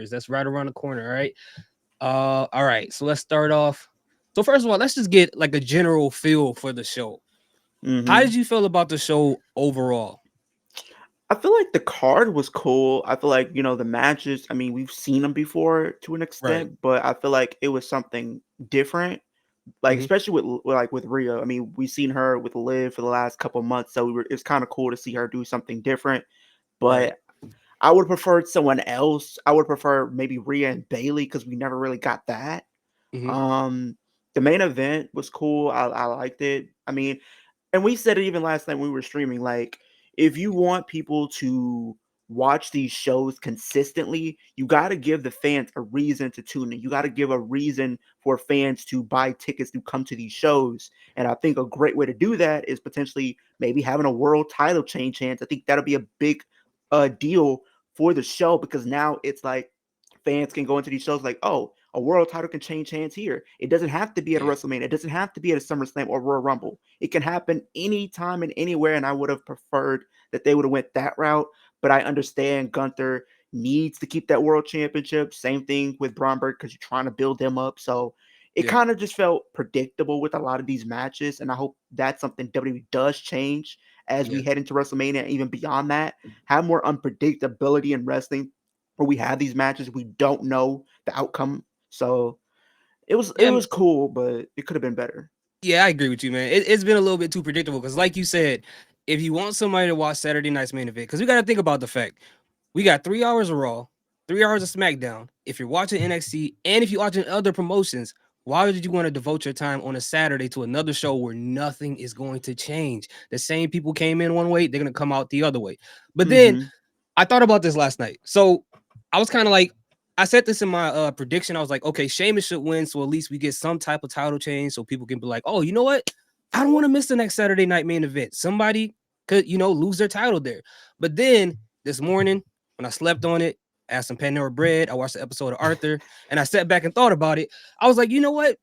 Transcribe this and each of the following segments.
That's right around the corner. All right. All right. So let's start off. So first of all, let's just get like a general feel for the show. How Hmm did you feel about the show overall? I feel like the card was cool. I feel like, the matches, I mean, we've seen them before to an Right. extent, but I feel like it was something different. Like Hmm. especially with Rhea. I mean, we've seen her with Liv for the last couple months, so it's kind of cool to see her do something different. Right. But I would prefer someone else. I would prefer maybe Rhea and Bailey because we never really got that. Hmm. Um, the main event was cool. I liked it. I mean, and we said it even last night when we were streaming. Like, if you want people to watch these shows consistently, you got to give the fans a reason to tune in. You got to give a reason for fans to buy tickets to come to these shows. And I think a great way to do that is potentially maybe having a world title change hands. I think that'll be a big deal for the show because now it's like fans can go into these shows like, oh, a world title can change hands here. It doesn't have to be at a Yeah. WrestleMania. It doesn't have to be at a SummerSlam or Royal Rumble. It can happen anytime and anywhere. And I would have preferred that they would have went that route. But I understand Gunther needs to keep that world championship. Same thing with Bromberg because you're trying to build them up. So it Yeah. kind of just felt predictable with a lot of these matches. And I hope that's something WWE does change as we Yeah. head into WrestleMania and even beyond that. Have more unpredictability in wrestling where we have these matches, we don't know the outcome. So it Yeah. was cool, but it could have been better. Yeah, I agree with you, man. It's been a little bit too predictable because, like you said, if you want somebody to watch Saturday night's main event, because we got to think about the fact we got 3 hours of Raw, 3 hours of SmackDown. If you're watching NXT and if you're watching other promotions, why would you want to devote your time on a Saturday to another show where nothing is going to change? The same people came in one way, they're going to come out the other way. But then Mm-hmm. I thought about this last night. So I was kind of like, I said this in my prediction. I was like, okay, Sheamus should win, so at least we get some type of title change, so people can be like, oh, you know what? I don't want to miss the next Saturday night main event. Somebody could, lose their title there. But then this morning, when I slept on it, I had some Pandora bread. I watched the episode of Arthur, and I sat back and thought about it. I was like, you know what?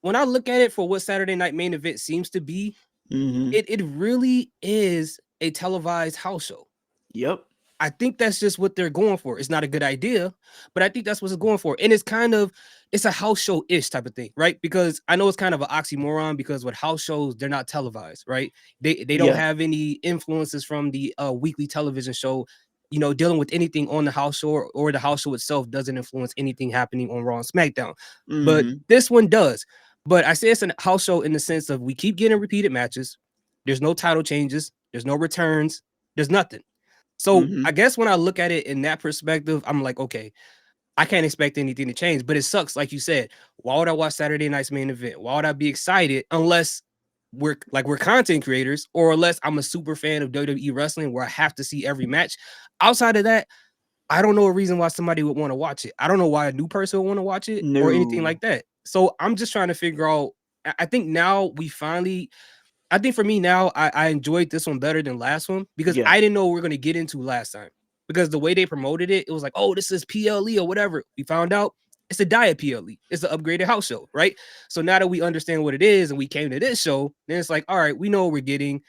When I look at it for what Saturday night main event seems to be, Mm-hmm. it really is a televised house show. Yep. I think that's just what they're going for. It's not a good idea, but I think that's what it's going for. And it's a house show-ish type of thing, right? Because I know it's kind of an oxymoron because with house shows, they're not televised, right? They don't Yeah. have any influences from the weekly television show, dealing with anything on the house show or the house show itself doesn't influence anything happening on Raw and SmackDown. But Mm-hmm. this one does. But I say it's a house show in the sense of we keep getting repeated matches. There's no title changes, there's no returns, there's nothing. So Mm-hmm. I guess when I look at it in that perspective, I'm like, okay, I can't expect anything to change. But it sucks, like you said. Why would I watch Saturday night's main event? Why would I be excited unless we're content creators, or unless I'm a super fan of WWE wrestling where I have to see every match? Outside of that, I don't know a reason why somebody would want to watch it. I don't know why a new person would want to watch it or anything No. like that. So I'm just trying to figure out. I think now we finally I think for me now, I enjoyed this one better than last one because Yeah. I didn't know what we are gonna get into last time. Because the way they promoted it, it was like, oh, this is PLE or whatever. We found out it's a diet PLE. It's an upgraded house show, right? So now that we understand what it is and we came to this show, then it's like, all right, we know what we're getting.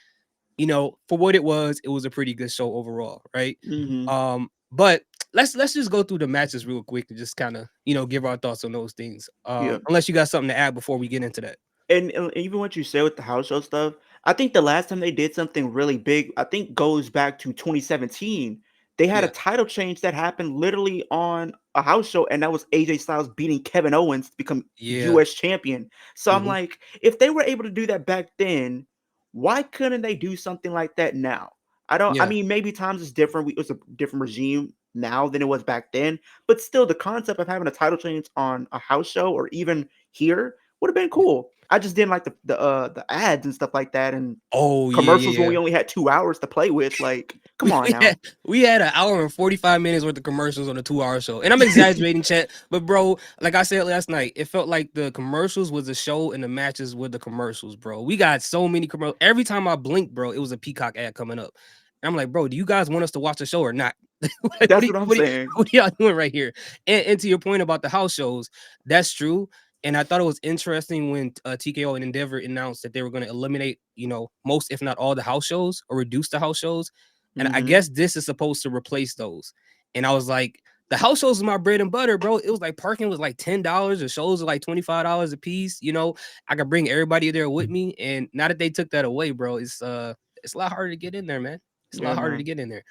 For what it was a pretty good show overall, right? Mm-hmm. But let's just go through the matches real quick and just kind of give our thoughts on those things. Yeah. Unless you got something to add before we get into that. And even what you said with the house show stuff, I think the last time they did something really big, I think goes back to 2017. They had a Yeah, title change that happened literally on a house show, and that was AJ Styles beating Kevin Owens to become yeah. US champion. So I'm Hmm. like, if they were able to do that back then, why couldn't they do something like that now? I Yeah. mean, maybe times is different. It was a different regime now than it was back then, but still the concept of having a title change on a house show or even here would have been cool. I just didn't like the ads and stuff like that and Oh yeah, commercials when yeah. we only had 2 hours to play with. Like, come We, on we had now. we had an hour and 45 minutes worth of commercials on a 2 hour show. And I'm exaggerating, chat, but bro, like I said last night, it felt like the commercials was the show and the matches were the commercials, bro. We got so many commercials. Every time I blinked, bro, it was a Peacock ad coming up. And I'm like, bro, do you guys want us to watch the show or not? Like, That's what I'm saying. what are y'all doing right here? And to your point about the house shows, that's true. And I thought it was interesting when TKO and Endeavor announced that they were going to eliminate, most, if not all, the house shows or reduce the house shows. And I Mhm. guess this is supposed to replace those. And I was like, the house shows was my bread and butter, bro. It was like parking was like $10, the shows were like $25 a piece. You know, I could bring everybody there with me. And now that they took that away, bro, it's a lot harder to get in there, man. It's a Yeah, lot harder to man. get in there.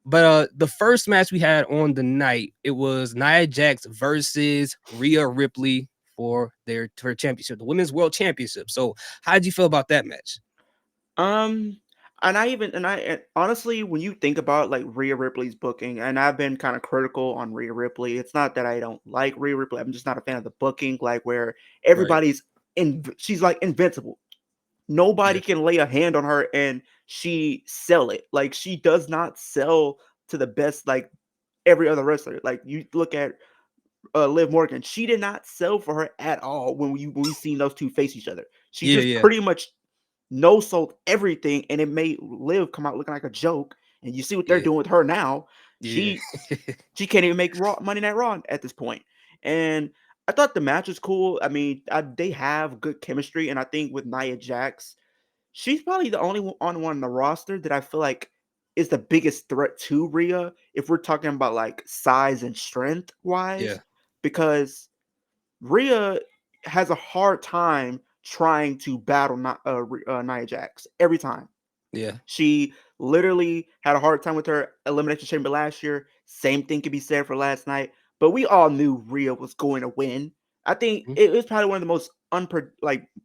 But the first match we had on the night, it was Nia Jax versus Rhea Ripley for her championship, the Women's World Championship. So how did you feel about that match? Um, and honestly, when you think about like Rhea Ripley's booking, and I've been kind of critical on Rhea Ripley. It's not that I don't like Rhea Ripley. I'm just not a fan of the booking, like where Right. everybody's she's like invincible. Nobody Yeah. can lay a hand on her and she sell it. Like she does not sell to the best like every other wrestler. Like you look at Liv Morgan, she did not sell for her at all when we seen those two face each other. She Yeah. just Yeah. pretty much no sold everything, and it made Liv come out looking like a joke. And you see what they're Yeah. doing with her now. Yeah. She can't even make Raw Monday Night Raw at this point. And I thought the match was cool. I mean, they have good chemistry, and I think with Nia Jax, she's probably the only one on the roster that I feel like is the biggest threat to Rhea if we're talking about like size and strength Yeah. wise, because Rhea has a hard time trying to battle Nia Jax every time. Yeah. She literally had a hard time with her Elimination Chamber last year. Same thing could be said for last night. But we all knew Rhea was going to win. I think Mhm. it was probably one of the most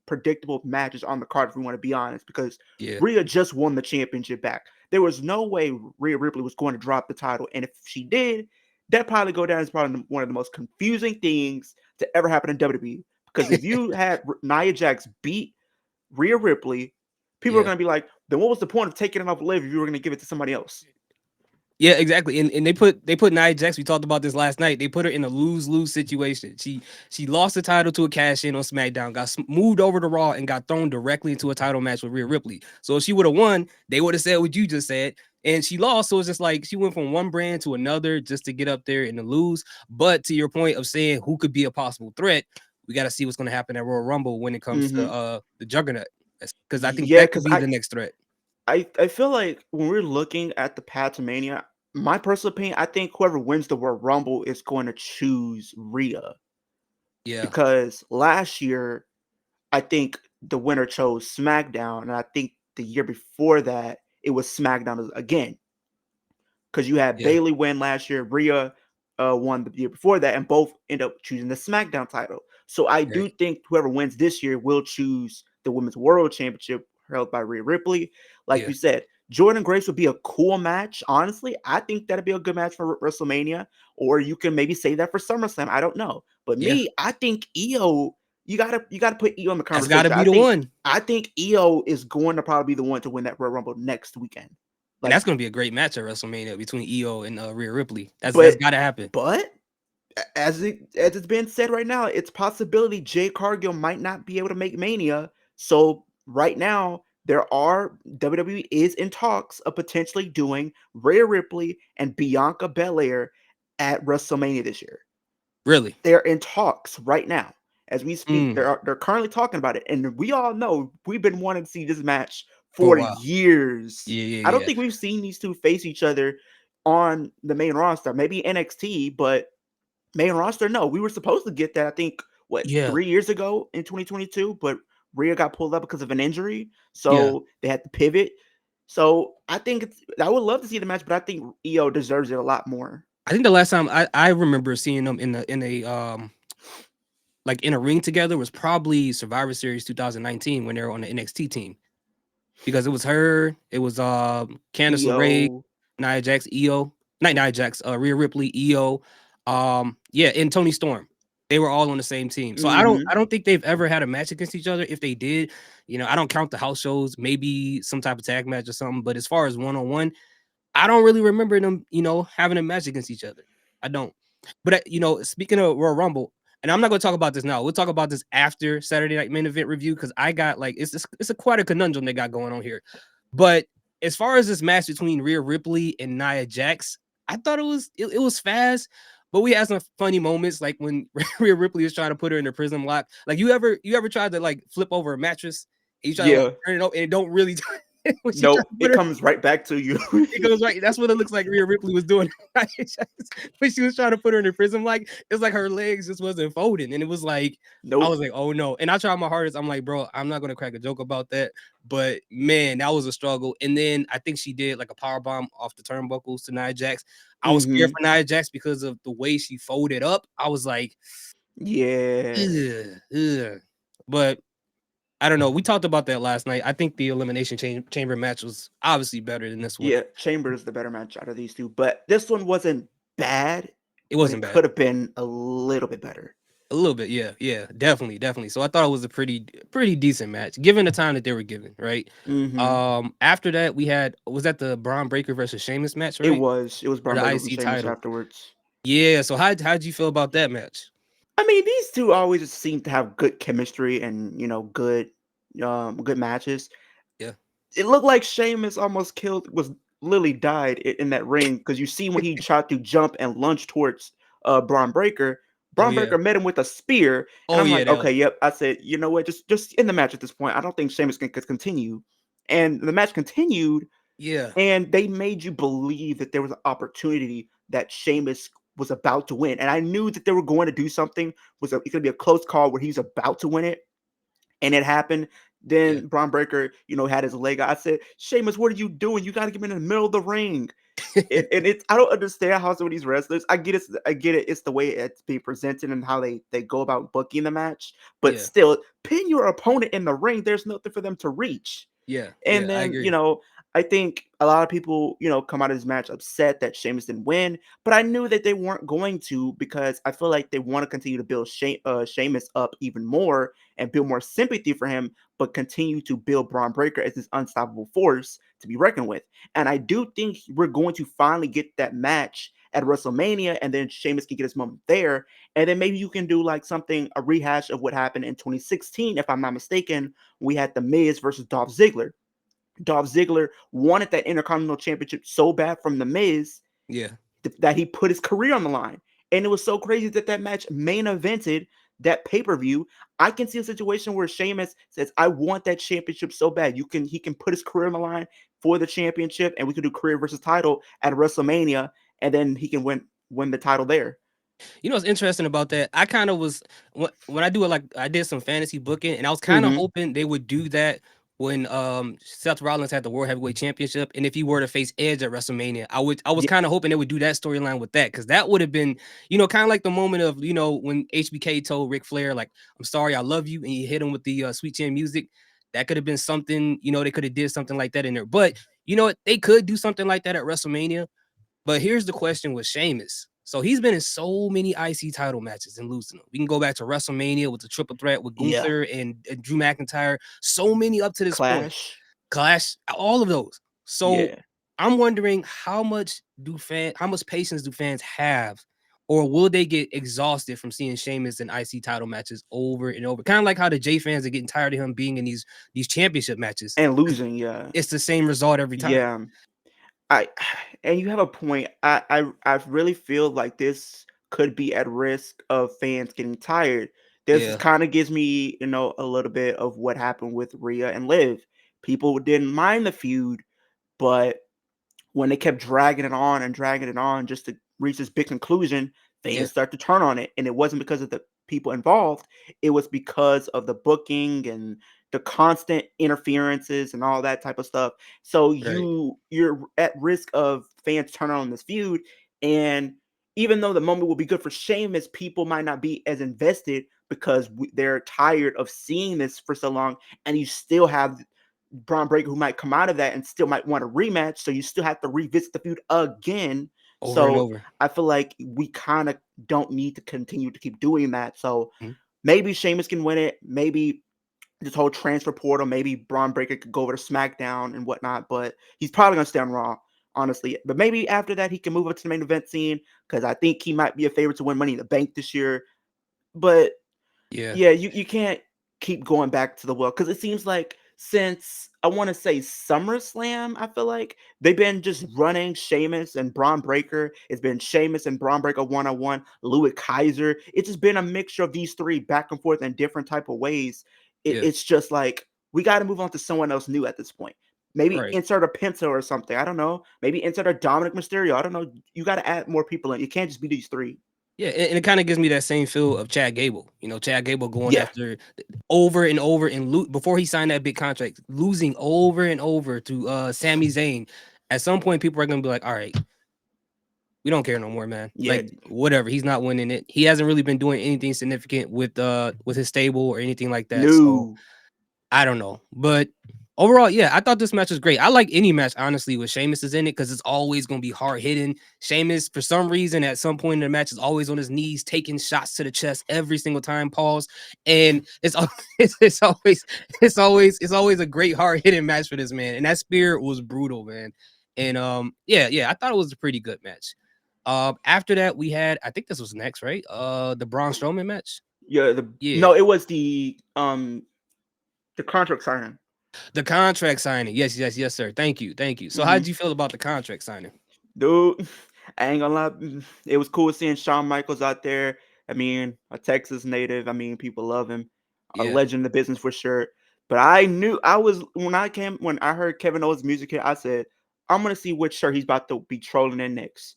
predictable matches on the card, if we want to be honest, because Yeah. Rhea just won the championship back. There was no way Rhea Ripley was going to drop the title, and if she did, that probably go down as probably one of the most confusing things to ever happen in WWE. Because if you had Nia Jax beat Rhea Ripley, people are Yeah. going to be like, then what was the point of taking it off Liv if you were going to give it to somebody else? Yeah, exactly. And they put Nia Jax. We talked about this last night. They put her in a lose-lose situation. She lost the title to a cash in on SmackDown, got moved over to Raw, and got thrown directly into a title match with Rhea Ripley. So if she would have won, they would have said what you just said. And she lost, so it's just like she went from one brand to another just to get up there and to lose. But to your point of saying who could be a possible threat, we got to see what's going to happen at Royal Rumble when it comes to Mm-hmm. the Juggernaut, because I think Yeah, that could because be the next threat. I feel like when we're looking at the path to Mania, my personal opinion, I think whoever wins the World Rumble is going to choose Rhea, Yeah, because last year I think the winner chose SmackDown, and I think the year before that it was SmackDown again, because you had yeah, Bailey win last year, Rhea won the year before that, and both end up choosing the SmackDown title. So I do right. think whoever wins this year will choose the Women's World Championship held by Rhea Ripley. Like Yeah, you said, Jordan Grace would be a cool match. Honestly, I think that'd be a good match for WrestleMania, or you can maybe say that for SummerSlam. I don't know, but yeah. me, I think Io. You gotta put Io in the That's got to conversation. be the one. I think Io is going to probably be the one to win that Royal Rumble next weekend. And Like, that's gonna be a great match at WrestleMania between EO and Rhea Ripley. That's but gotta happen. but as it's been said right now, it's possibility Jay Cargill might not be able to make Mania. So right now, WWE is in talks of potentially doing Rhea Ripley and Bianca Belair at WrestleMania this year. Really. They're in talks right now as we speak. Mm. They're currently talking about it, and we all know we've been wanting to see this match For a for while. years. Yeah, I yeah, don't yeah. think we've seen these two face each other on the main roster. Maybe NXT, but main roster, no. We were supposed to get that, I think, what, Yeah. 3 years ago in 2022, but Rhea got pulled up because of an injury, Yeah. so they had to pivot. So I think I would love to see the match, but I think EO deserves it a lot more. I think the last time I remember seeing them in a like in a ring together was probably Survivor Series 2019 when they were on the NXT team. Because it was her, it was Candice LeRae, EO. Nia Jax, EO, not Nia Jax, Rhea Ripley, EO, yeah, and Tony Storm. They were all on the same team. So Mm-hmm. I don't think they've ever had a match against each other. If they did, I don't count the house shows, maybe some type of tag match or something. But as far as one-on-one, I don't really remember them, having a match against each other. I don't. But speaking of Royal Rumble, and I'm not going to talk about this now. We'll talk about this after Saturday Night Main Event review because I got like it's a quite a conundrum they got going on here. But as far as this match between Rhea Ripley and Nia Jax, I thought it was fast, but we had some funny moments like when Rhea Ripley was trying to put her in the prison lock. Like you ever tried to like flip over a mattress and you try to like Yeah. turn it up and it don't really when she tried Nope, to put it her, comes right back to you. it goes right. That's what it looks like Rhea Ripley was doing when she was trying to put her in the prison. Like it's like her legs just wasn't folding, and it was like I Nope. was like, oh no. And I tried my hardest. I'm like, bro, I'm not gonna crack a joke about that. But man, that was a struggle. And then I think she did like a power bomb off the turnbuckles to Nia Jax. I was scared Mhm. for Nia Jax because of the way she folded up. I was like, Yeah. ugh, ugh. But I don't know. We talked about that last night. I think the elimination chamber match was obviously better than this one. Yeah, Chambers the better match out of these 2, but this one wasn't bad, It but wasn't it bad. could have been a little bit better. A little bit, yeah, yeah, definitely, definitely. So I thought it was a pretty decent match, given the time that they were given, right? Mhm. After that, we had was that the Braun Breaker versus Sheamus match, It right? was. It was For Braun the Breaker v. IC Sheamus title. afterwards. Yeah. So how'd you feel about that match? I mean, these 2 always just seem to have good chemistry and, good matches. Yeah. It looked like Sheamus almost was literally died in that ring because you see when he tried to jump and lunge towards Oh Braun yeah. Breaker met him with a spear, and Oh I'm yeah. like, That was okay, yep. I said, you know what, just in the match at this point. I don't think Sheamus can could continue, and the match continued, yeah. and they made you believe that there was an opportunity that Sheamus was about to win, and I knew that they were going to do something. It could be a close call where he's about to win it, and it happened. Yeah. Then Braun Breaker, had his leg out. I said, Sheamus, what are you doing? You got to get him in the middle of the ring. And it's I don't understand how some of these wrestlers. I get it. It's the way it's being presented and how they go about booking the match. But Yeah. still, pin your opponent in the ring. There's nothing for them to reach. Yeah. And Yeah. I then, agree. I think a lot of people, come out of this match upset that Sheamus didn't win, but I knew that they weren't going to because I feel like they want to continue to build Sheamus up even more and build more sympathy for him, but continue to build Braun Breaker as this unstoppable force to be reckoned with. And I do think we're going to finally get that match at WrestleMania, and then Sheamus can get his moment there. And then maybe you can do like a rehash of what happened in 2016, if I'm not mistaken. We had The Miz versus Dolph Ziggler. Dolph Ziggler wanted that Intercontinental Championship so bad from The Miz Yeah. that he put his career on the line. And it was so crazy that that match main evented that pay-per-view. I can see a situation where Sheamus says, I want that championship so bad. He can put his career on the line for the championship, and we could do career versus title at WrestleMania, and then he can win the title there. You know what's interesting about that? I kind of was when I do it like I did some fantasy booking, and I was kind of Mm-hmm. hoping they would do that when Seth Rollins had the World Heavyweight Championship, and if he were to face Edge at WrestleMania, I was Yeah. kind of hoping they would do that storyline with that because that would have been kind of like the moment of when HBK told Ric Flair like I'm sorry I love you and he hit him with the Sweet Chin Music. That could have been something they could have did something like that in there, but you know what they could do something like that at WrestleMania. But here's the question with Sheamus. So he's been in so many IC title matches and losing them. We can go back to WrestleMania with the triple threat with Yeah. Gunther and Drew McIntyre. So many up to this point. Clash. Clash, all of those. So Yeah. I'm wondering how much patience do fans have, or will they get exhausted from seeing Sheamus in IC title matches over and over? Kind of like how the J fans are getting tired of him being in these championship matches. And losing, yeah. It's the same result every time. Yeah. I and you have a point. I really feel like this could be at risk of fans getting tired. This Yeah, kind of gives me, a little bit of what happened with Rhea and Liv. People didn't mind the feud, but when they kept dragging it on just to reach this big conclusion, yeah, fans start to turn on it. And it wasn't because of the people involved, it was because of the booking and the constant interferences and all that type of stuff. So right. you're at risk of fans turning on this feud. And even though the moment will be good for Sheamus, people might not be as invested because they're tired of seeing this for so long. And you still have Braun Breaker who might come out of that and still might want a rematch. So you still have to revisit the feud again. Over and So over. I feel like we kind of don't need to continue to keep doing that. So Mhm. maybe Sheamus can win it. Maybe this whole transfer portal, maybe Braun Breaker could go over to SmackDown and whatnot, but he's probably going to stay on Raw, honestly. But maybe after that, he can move up to the main event scene because I think he might be a favorite to win Money in the Bank this year. But Yeah. yeah, you can't keep going back to the well because it seems like since I want to say SummerSlam, I feel like they've been just running Sheamus and Braun Breaker. It's been Sheamus and Braun Breaker 1-on-1, Louis Kaiser. It's just been a mixture of these three back and forth in different type of ways. Yeah. It's just like we got to move on to someone else new at this point. Maybe Right. insert a Penta or something. I don't know. Maybe insert a Dominic Mysterio. I don't know. You got to add more people in. You can't just be these three. Yeah, and it kind of gives me that same feel of Chad Gable. You know, Chad Gable going Yeah. after over and over and before he signed that big contract, losing over and over to Sami Zayn. At some point, people are gonna be like, "All right, we don't care no more, man. Yeah. Like whatever, he's not winning it. He hasn't really been doing anything significant with his stable or anything like that. So No. I don't know, but overall, yeah, I thought this match was great. I like any match, honestly, with Sheamus is in it because it's always going to be hard hitting. Sheamus, for some reason, at some point in the match, is always on his knees, taking shots to the chest every single time. Pause, and it's always a great hard hitting match for this man. And that spear was brutal, man. And yeah, I thought it was a pretty good match. After that, we had, I think this was next, right? The Braun Strowman match. Yeah. Yeah. No, it was the contract signing. The contract signing. Yes, sir. Thank you. So how did you feel about the contract signing? Dude, I ain't gonna lie. It was cool seeing Shawn Michaels out there. I mean, a Texas native. I mean, people love him. A Yeah. legend in the business for sure. But I knew when I heard Kevin Owens' music hit, I said, I'm gonna see which shirt he's about to be trolling in next.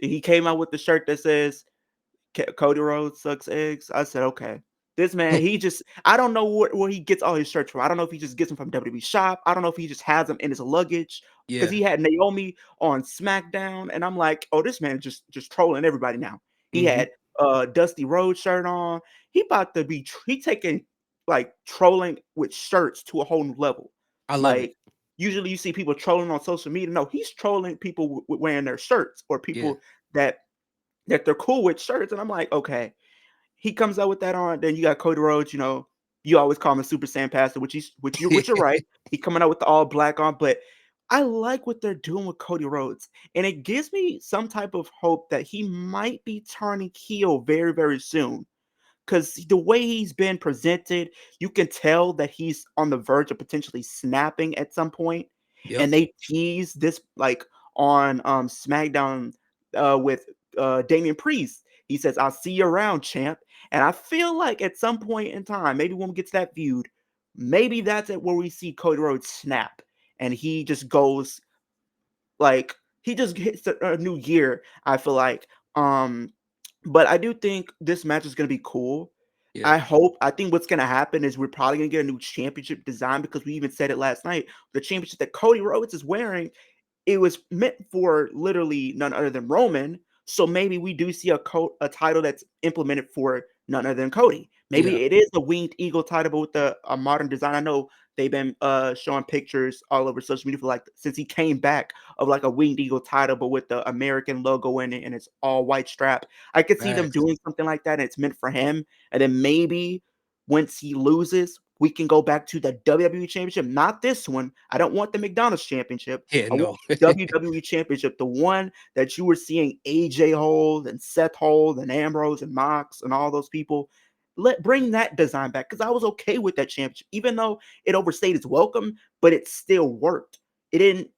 He came out with the shirt that says Cody Rhodes sucks eggs. I said, okay. This man, I don't know where he gets all his shirts from. I don't know if he just gets them from WWE Shop. I don't know if he just has them in his luggage. Because Yeah. he had Naomi on SmackDown. And I'm like, oh, this man is just trolling everybody now. He Mhm. had Dusty Rhodes shirt on. He about to be, he taking like trolling with shirts to a whole new level. I love it. Like, usually you see people trolling on social media. No, he's trolling people wearing their shirts or Yeah. people that they're cool with shirts. And I'm like, okay. He comes out with that on. Then you got Cody Rhodes. You know, you always call him a Super Saiyan Pastor, which you're right. He coming out with the all black on, but I like what they're doing with Cody Rhodes, and it gives me some type of hope that he might be turning heel very, very soon. Because the way he's been presented, you can tell that he's on the verge of potentially snapping at some point. Yep. And they tease this like on SmackDown with Damian Priest. He says, "I'll see you around, champ." And I feel like at some point in time, maybe when we get to that feud, maybe that's it where we see Cody Rhodes snap and he just goes like he just hits a new gear. I feel like, but I do think this match is gonna be cool. Yeah. I think what's gonna happen is we're probably gonna get a new championship design because we even said it last night. The championship that Cody Rhodes is wearing, it was meant for literally none other than Roman. So maybe we do see a title that's implemented for none other than Cody. Yeah. Maybe it is the winged eagle title, but with a modern design. I know they've been showing pictures all over social media for like since he came back of like a winged eagle title, but with the American logo in it and it's all white strap. I could see them Facts. doing something like that, and it's meant for him. And then maybe once he loses, we can go back to the WWE Championship, not this one. I don't want the McDonald's Championship. Yeah, I want no. the WWE Championship, the one that you were seeing AJ hold and Seth hold and Ambrose and Mox and all those people. Bring that design back because I was okay with that championship, even though it overstayed its welcome, but it still worked. It didn't.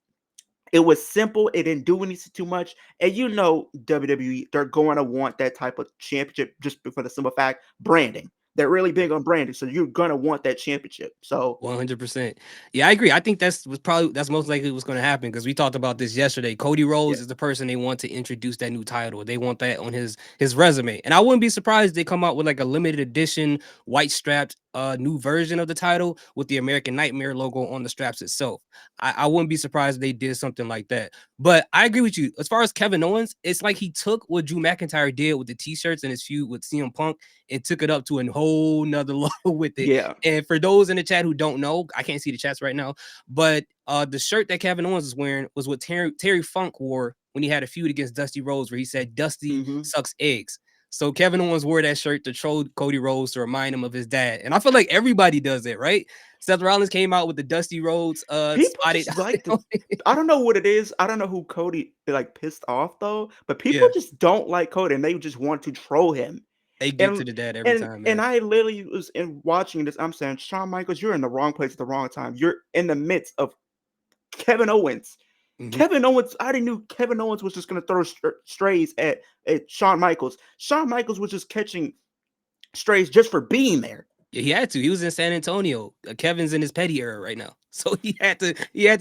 It was simple. It didn't do anything too much. And you know, WWE, they're going to want that type of championship just for the simple fact branding. They're really big on branding, so you're gonna want that championship. So 100%. Yeah, I agree. I think that's most likely what's going to happen because we talked about this yesterday. Cody yeah, Rhodes is the person they want to introduce that new title. They want that on his resume, and I wouldn't be surprised if they come out with like a limited edition white strapped new version of the title with the American Nightmare logo on the straps itself. I wouldn't be surprised if they did something like that. But I agree with you. As far as Kevin Owens, it's like he took what Drew McIntyre did with the t-shirts and his feud with CM Punk and took it up to a whole nother level with it. yeah. And for those in the chat who don't know, I can't see the chats right now, but the shirt that Kevin Owens was wearing was what Terry Funk wore when he had a feud against Dusty Rhodes, where he said Dusty Mm-hmm. sucks eggs. So Kevin Owens wore that shirt to troll Cody Rhodes to remind him of his dad. And I feel like everybody does it, right? Seth Rollins came out with the Dusty Rhodes People spotted. just like to. I don't know what it is. I don't know who Cody like pissed off though, but people Yeah, just don't like Cody and they just want to troll him. they get to And the dad every and time, and man. I literally was in watching this. I'm saying, Shawn Michaels, you're in the wrong place at the wrong time. You're in the midst of Kevin Owens. Mhm. Kevin Owens, I didn't knew Kevin Owens was just gonna throw strays at Shawn Michaels. Shawn Michaels was just catching strays just for being there. Yeah, he had to. He was in San Antonio. Kevin's in his petty era right now, so he had to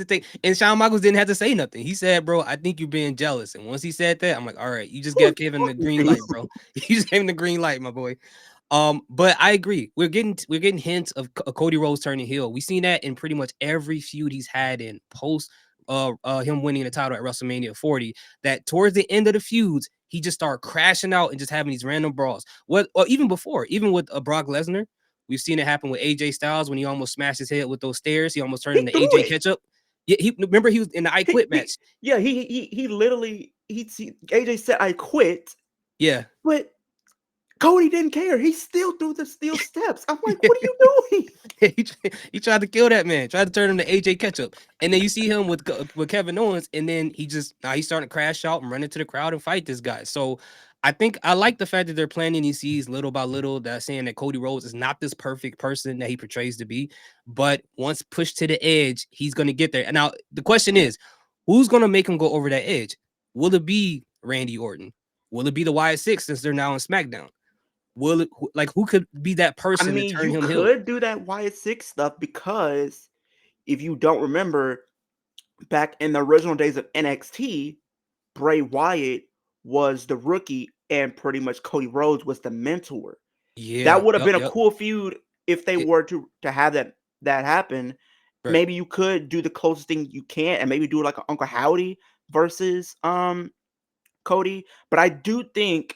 take. And Shawn Michaels didn't have to say nothing. He said, "Bro, I think you're being jealous." And once he said that, I'm like, "All right, you just Who are gave you Kevin the talking green to? light, bro. You just gave him the green light, my boy." But I agree. We're getting hints of Cody Rhodes turning heel. We've seen that in pretty much every feud he's had in post him winning the title at WrestleMania 40. That towards the end of the feuds, he just started crashing out and just having these random brawls. What or even before, even with Brock Lesnar, we've seen it happen with AJ Styles when he almost smashed his head with those stairs. He almost turned He into threw AJ it. Ketchup. Yeah, he remember he was in the I Quit match. Yeah, he literally AJ said I quit, Yeah. but Cody didn't care. He still threw the steel steps. I'm like, Yeah. what are you doing? he tried to kill that man, tried to turn him to AJ Ketchup, and then you see him with Kevin Owens, and then he's starting to crash out and run into the crowd and fight this guy. So I think I like the fact that they're planting these seeds little by little. That saying that Cody Rhodes is not this perfect person that he portrays to be, but once pushed to the edge, he's gonna get there. And now the question is, who's gonna make him go over that edge? Will it be Randy Orton? Will it be the Wyatt Six since they're now on SmackDown? Will it like who could be that I person to mean, turn you him heel? could do that Wyatt Six stuff because if you don't remember, back in the original days of NXT, Bray Wyatt was the rookie and pretty much Cody Rhodes was the mentor. That Yeah, would have yep, been a yep. cool feud if they It were to have that happen. right. Maybe you could do the closest thing you can and maybe do like an Uncle Howdy versus Cody. But I do think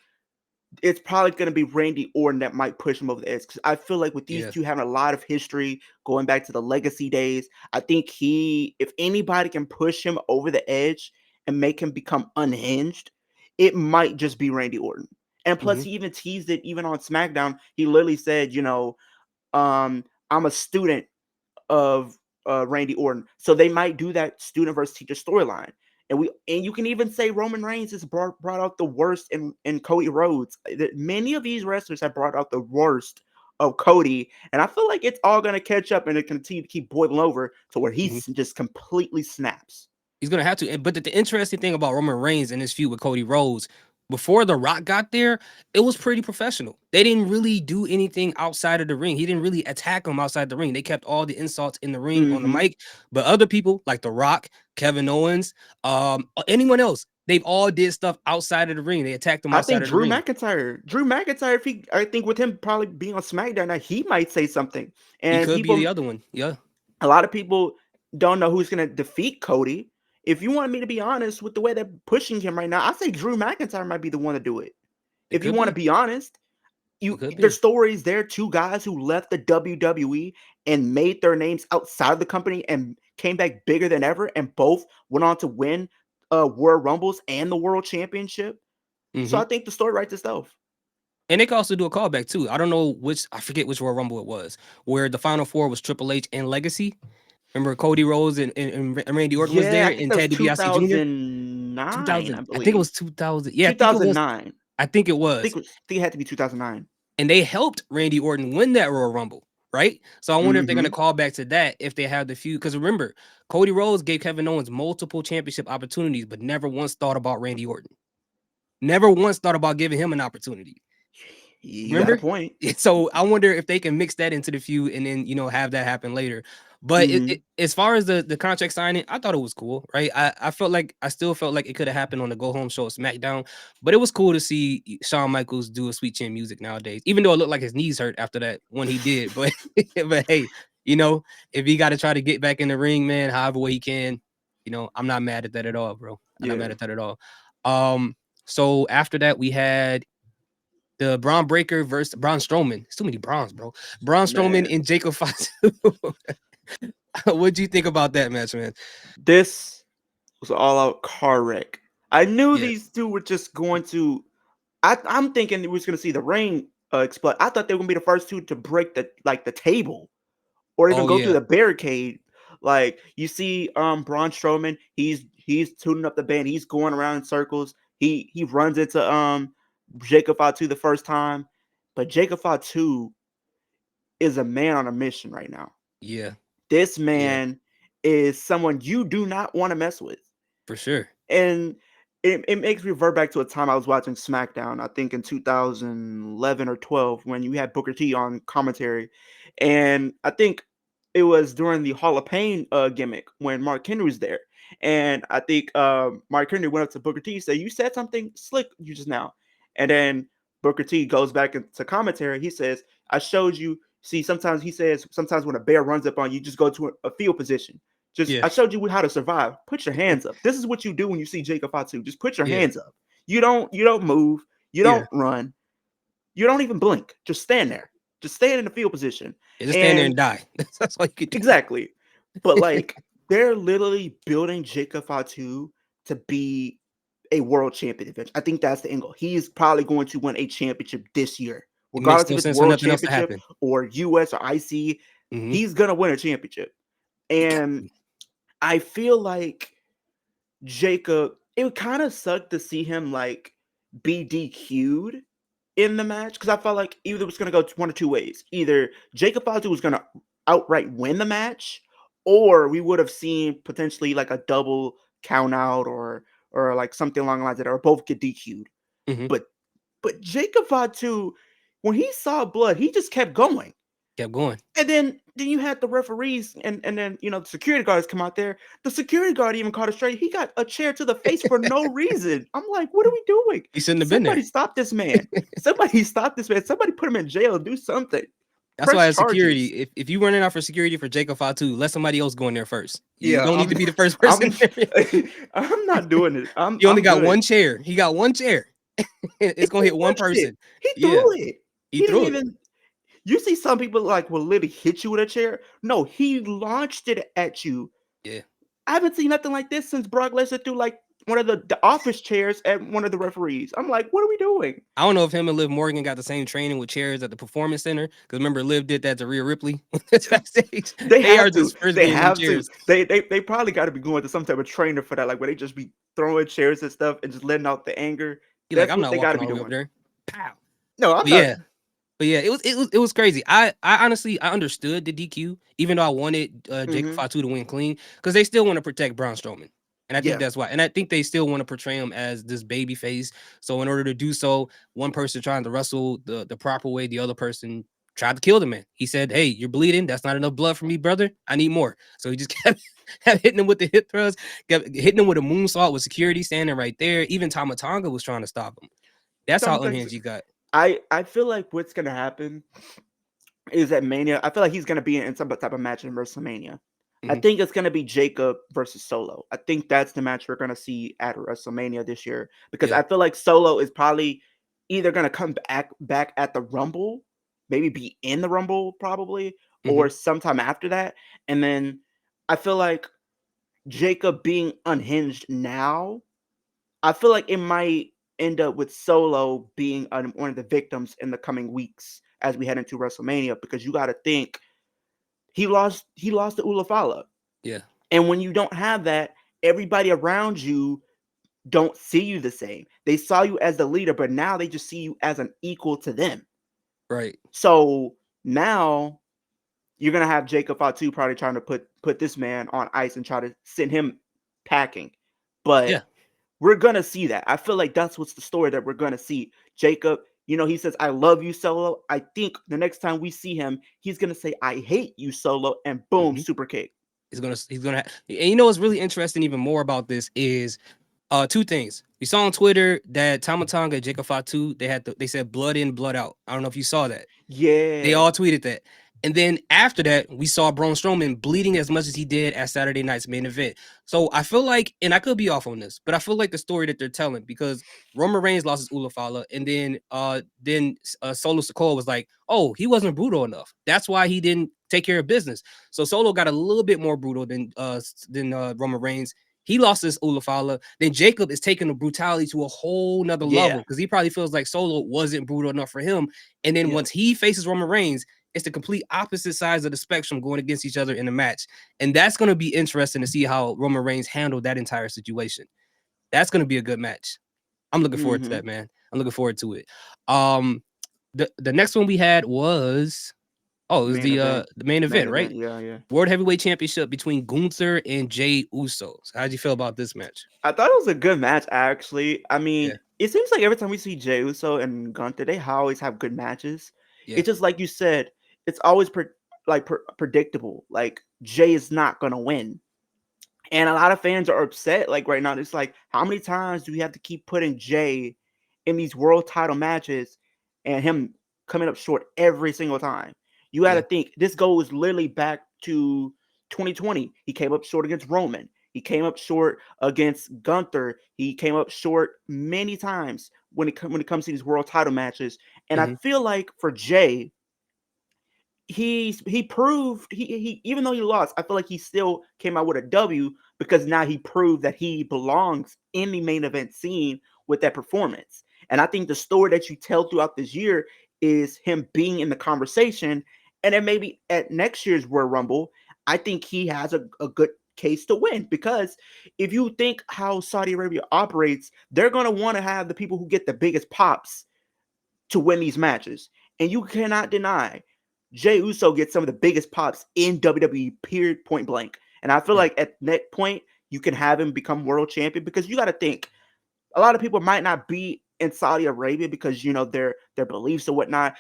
it's probably going to be Randy Orton that might push him over the edge because I feel like with these Yeah. two having a lot of history going back to the legacy days, I think if anybody can push him over the edge and make him become unhinged, it might just be Randy Orton. And plus, Mhm. he even teased it even on SmackDown. He literally said, I'm a student of Randy Orton. So they might do that student versus teacher storyline. And you can even say Roman Reigns has brought out the worst in Cody Rhodes. Many of these wrestlers have brought out the worst of Cody, and I feel like it's all gonna catch up and it continue to keep boiling over to where he Mhm. just completely snaps. He's gonna have to. But the interesting thing about Roman Reigns and his feud with Cody Rhodes, before The Rock got there, it was pretty professional. They didn't really do anything outside of the ring. He didn't really attack him outside the ring. They kept all the insults in the ring on the Hmm. mic. But other people like The Rock, Kevin Owens, anyone else, they've all did stuff outside of the ring. They attacked them I outside think of the ring. Drew McIntyre, I think with him probably being on SmackDown now, he might say something. He And could be people the other one. Yeah, a lot of people don't know who's going to defeat Cody. If you want me to be honest with the way they're pushing him right now, I say Drew McIntyre might be the one to do it. it If you could want to be. be honest, It could there's be. stories there, two guys who left the WWE and made their names outside of the company and came back bigger than ever, and both went on to win World Rumbles and the World Championship. So Hmm. I think the story writes itself. And they could also do a callback too. I don't know I forget which Royal Rumble it was, where the final four was Triple H and Legacy. Remember Cody Rhodes and Randy Orton was Yeah, there I think and that was Ted DiBiase Jr. 2009, I 2000. I think it believe. was 2000. Yeah, I think it was. 2009. I think it I was. think it had to be 2009. And they helped Randy Orton win that Royal Rumble, right? So I wonder if they're gonna Mhm. call back to that if they have the feud. Because remember, Cody Rhodes gave Kevin Owens multiple championship opportunities, but never once thought about Randy Orton. Never once thought about giving him an opportunity. You got a Remember? point. So I wonder if they can mix that into the feud and then have that happen later. But Mhm. as far as the contract signing, I thought it was cool, right? I still felt like it could have happened on the Go Home show at SmackDown, but it was cool to see Shawn Michaels do a Sweet Chin Music nowadays. Even though it looked like his knees hurt after that when he did, but but hey, if he got to try to get back in the ring, man, however way he can, I'm not mad at that at all, bro. I'm not mad Yeah. at that at all. So after that, we had the Braun Breaker versus Braun Strowman. It's too many Browns, bro. Braun Strowman Man, and Jacob Fatu. What'd you think about that match, man? this was an all-out car wreck. I knew Yeah. these two were just going to. I'm thinking we was going to see the ring explode. I thought they were going to be the first two to break the table or even Oh go through yeah. the barricade. Like you see, Braun Strowman, he's tuning up the band. He's going around in circles. He runs into Jacob Fatu the first time, but Jacob Fatu is a man on a mission right now. Yeah. This Yeah. man is someone you do not want to mess with. For sure. And it makes me revert back to a time I was watching SmackDown, I think in 2011 or 12, when you had Booker T on commentary. And I think it was during the Hall of Pain gimmick when Mark Henry was there. And I think Mark Henry went up to Booker T and said, "You said something slick you just now." And then Booker T goes back into commentary. He says, "I showed you." See, sometimes he says, sometimes when a bear runs up on you, just go to a field position. Just Yeah, I showed you how to survive. Put your hands up. This is what you do when you see Jacob Fatu. Just put your yeah, hands up. You don't move. You yeah. don't run. You don't even blink. Just stand there. Just stand in the field position. Yeah, just stand there and And die. That's all you could do. exactly. But like they're literally building Jacob Fatu to be a world champion eventually. I think that's the end goal. He's probably going to win a championship this year. It makes Regardless no if it's sense for world nothing else to championship happen. or US or IC, Hmm. he's gonna win a championship. And I feel like Jacob, it would kind of suck to see him like be DQ'd in the match because I felt like either it was going to go one or two ways. Either Jacob Fatu was going to outright win the match, or we would have seen potentially like a double count out or like something along the lines of that, or both get DQ'd. Hmm. But Jacob Fatu, when he saw blood, he just kept going. Kept going. And then you had the referees and then the security guards come out there. The security guard even caught it straight. He got a chair to the face for no reason. I'm like, what are we doing? He shouldn't have been there. Somebody stop this man. Somebody stop this man. Somebody put him in jail. Do something. That's why Press as security, charges. if you running out for security for Jacob Fatu, let somebody else go in there first. You Yeah, don't need to be the first I'm person there. I'm not doing it. He only I'm got good. one chair. He got one chair. It's gonna hit one Punched it. person. He Yeah, threw it. he He didn't threw it. even. You see some people like will literally hit you with a chair. No, he launched it at you. Yeah. I haven't seen nothing like this since Brock Lesnar threw like one of the office chairs at one of the referees. I'm like, what are we doing? I don't know if him and Liv Morgan got the same training with chairs at the Performance Center. Because remember, Liv did that to Rhea Ripley backstage. They They are have to. just first They being them have to. chairs. They probably got to be going to some type of trainer for that, like where they just be throwing chairs and stuff and just letting out the anger. He like, That's I'm what not they got to walking be all the way over doing. there. Pow. No, I'm But not. yeah. But yeah, it was crazy. I honestly I understood the DQ, even though I wanted Jacob Hmm. Fatu to win clean, because they still want to protect Braun Strowman. And I think Yeah, that's why. And I think they still want to portray him as this baby face. So in order to do so, one person trying to wrestle the proper way, the other person tried to kill the man. He said, "Hey, you're bleeding. That's not enough blood for me, brother. I need more." So he just kept hitting him with the hip thrust, kept hitting him with a moonsault with security standing right there. Even Tama Tonga was trying to stop him. That's how unhinged he got. I feel like what's gonna happen is at Mania. I feel like he's gonna be in some type of match in WrestleMania. I Mhm. think it's gonna be Jacob versus Solo. I think that's the match we're gonna see at WrestleMania this year because Yeah. I feel like Solo is probably either gonna come back at the Rumble, maybe be in the Rumble probably, Mhm. or sometime after that. And then I feel like Jacob being unhinged now, I feel like it might end up with Solo being one of the victims in the coming weeks as we head into WrestleMania because you got to think he lost to Ulafala. Yeah. And when you don't have that, everybody around you don't see you the same. They saw you as the leader, but now they just see you as an equal to them. Right. So now you're gonna have Jacob Fatu probably trying to put this man on ice and try to send him packing. But Yeah. we're gonna see that. I feel like that's what's the story that we're gonna see. Jacob, he says, "I love you, Solo." I think the next time we see him, he's gonna say, "I hate you, Solo," and boom, Mhm. super kick. He's gonna and what's really interesting even more about this is two things. We saw on Twitter that Tama Tonga and Jacob Fatu, they said blood in, blood out. I don't know if you saw that. They Yeah. all tweeted that. And then after that, we saw Braun Strowman bleeding as much as he did at Saturday night's main event. So I feel like, and I could be off on this, but I feel like the story that they're telling because Roman Reigns lost his Ulafala, and then Solo Sikoa was like, "Oh, he wasn't brutal enough. That's why he didn't take care of business." So Solo got a little bit more brutal than Roman Reigns. He lost his Ulafala. Then Jacob is taking the brutality to a whole nother level Yeah. because he probably feels like Solo wasn't brutal enough for him. And then Yeah. once he faces Roman Reigns, it's the complete opposite sides of the spectrum going against each other in the match. And that's going to be interesting to see how Roman Reigns handled that entire situation. That's going to be a good match. I'm looking forward to Hmm. that, man. I'm looking forward to it. Um, the next one we had was Oh, it was Main event. the main Main event, right? event. Yeah, yeah. World Heavyweight Championship between Gunther and Jey Uso. So how'd you feel about this match? I thought it was a good match, actually. I Yeah, mean, it seems like every time we see Jey Uso and Gunther, they always have good matches. yeah, It's just like you said, it's always predictable. Like Jay is not gonna win, and a lot of fans are upset. Like right now, it's like, how many times do we have to keep putting Jay in these world title matches, and him coming up short every single time? You got to yeah. think this goes literally back to 2020. He came up short against Roman. He came up short against Gunther. He came up short many times when it comes to these world title matches. And I Hmm. feel like for Jay, he proved he even though he lost, I feel like he still came out with a W because now he proved that he belongs in the main event scene with that performance. And I think the story that you tell throughout this year is him being in the conversation. And then maybe at next year's Royal Rumble, I think he has a good case to win, because if you think how Saudi Arabia operates, they're going to want to have the people who get the biggest pops to win these matches. And you cannot deny Jey Uso gets some of the biggest pops in WWE, period, point blank. And I feel Right. like at that point, you can have him become world champion, because you got to think a lot of people might not be in Saudi Arabia because, their beliefs or whatnot.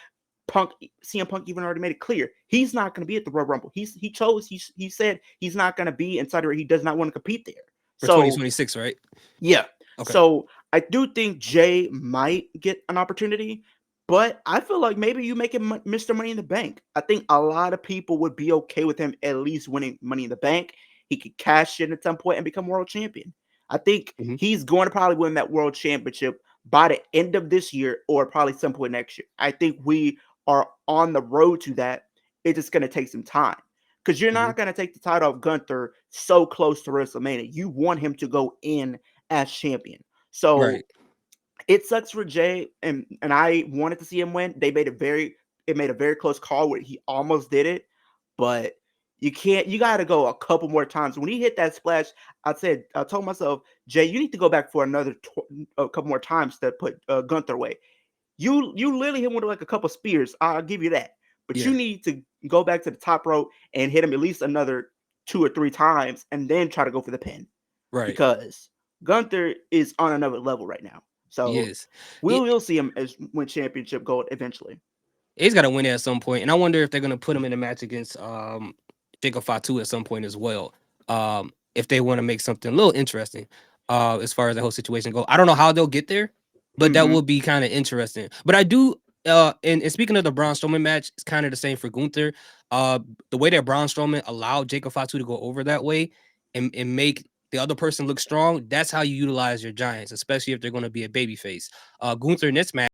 CM Punk even already made it clear he's not going to be at the Royal Rumble. He said he's not going to be in Saudi Arabia. He does not want to compete there. For So 2026, right? yeah. Okay. So I do think Jay might get an opportunity, but I feel like maybe you make him Mr. Money in the Bank. I think a lot of people would be okay with him at least winning Money in the Bank. He could cash in at some point and become world champion. I think Hmm. he's going to probably win that world championship by the end of this year or probably some point next year. I think we are on the road to that. It's just going to take some time, because you're Hmm. not going to take the title of Gunther so close to WrestleMania. You want him to go in as champion. So Right. it sucks for Jay, and I wanted to see him win. It made a very close call where he almost did it, but you got to go a couple more times. When he hit that splash, I told myself, Jay, you need to go back for a couple more times to put Gunther away. You literally hit him with like a couple spears. I'll give you that, but you Yeah. need to go back to the top rope and hit him at least another 2 or 3 times, and then try to go for the pin, Right. because Gunther is on another level right now. So Yes. we will see him as win championship gold eventually. He's got to win it at some point, and I wonder if they're gonna put him in a match against Jacob Fatu at some point as well. If they want to make something a little interesting, as far as the whole situation go. I don't know how they'll get there, but that Hmm. will be kind of interesting. But I do. And speaking of the Braun Strowman match, it's kind of the same for Gunther. The way that Braun Strowman allowed Jacob Fatu to go over that way and make the other person look strong, that's how you utilize your giants, especially if they're going to be a babyface. Gunther in this match.